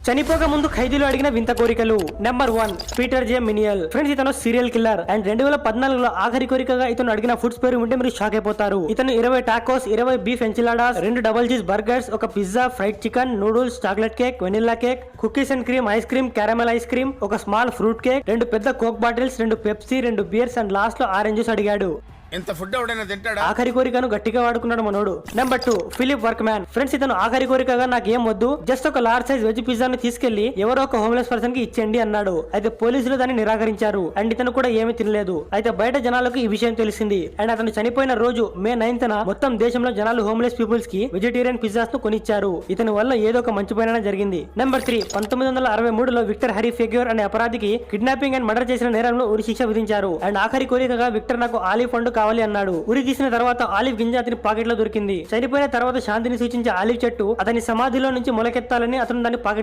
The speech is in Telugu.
చనిపోక ముందు ఖైదీలు అడిగిన వింత కోరికలు. నెంబర్ 1 పీటర్ జే మినియల్. ఫ్రెండ్స్, ఇతను సీరియల్ కిల్లర్ అండ్ 2014లో ఆఖరి కోరికగా ఇతను అడిగిన ఫుడ్స్ పేరు వింటే మీరు షాక్ అయిపోతారు. ఇతను 20 tacos, 20 beef enchiladas, 2 double cheese burgers, ఒక pizza, fried chicken, noodles, chocolate cake, vanilla cake, cookies and cream, ice cream, caramel ice cream, ఒక స్మాల్ ఫ్రూట్ కేక్, 2 పెద్ద coke bottles, 2 Pepsi, 2 beers and last లో ఆరెంజ్ జ్యూస్ అడిగాడు. ఇంత ఫుడ్ ఎవడైనా తింటాడా? ఆఖరి కోరికను గట్టిగా వాడుకున్నాడు మనోడు. Number 2 Philip Workman. Friends, ఇతను ఆఖరి కోరికగా నాకు ఏం వద్దు, జస్ట్ ఒక లార్జ్ సైజ్ వెజ్ పిజ్జాను తీసుకెళ్లి ఎవరో ఒక హోమ్లెస్ పర్సన్ కి ఇచ్చేయండి అన్నాడు. అయితే పోలీసులు దాన్ని నిరాకరించారు అండ్ ఇతను కూడా ఏమీ తినలేదు. అయితే బయట జనాలకు ఈ విషయం తెలిసింది అండ్ అతను చనిపోయిన రోజు మే 9న మొత్తం దేశంలో జనాలు హోమ్లెస్ పీపుల్స్ కి వెజిటేరియన్ పిజ్జాస్ ను కొనిచ్చారు. ఇతని వల్ల ఏదో ఒక మంచి పైన జరిగింది. నెంబర్ 3 1963లో విక్టర్ హరీ ఫెగ్యూర్ అనే అపరాధికి కిడ్నాపింగ్ అండ్ మర్డర్ చేసిన నేరంలో ఉరి శిక్ష విధించారు అండ్ ఆఖరి కోరికగా విక్టర్ నాకు ఆలివ్ పండు కావాలి అన్నాడు. ఉరి తీసిన తర్వాత ఆలివ్ గింజ అతని పాకెట్ లో దొరికింది. చనిపోయిన తర్వాత శాంతిని సూచించే ఆలివ్ చెట్టు అతని సమాధిలో నుంచి మొలకెత్తాలని అతను దాన్ని పాకెట్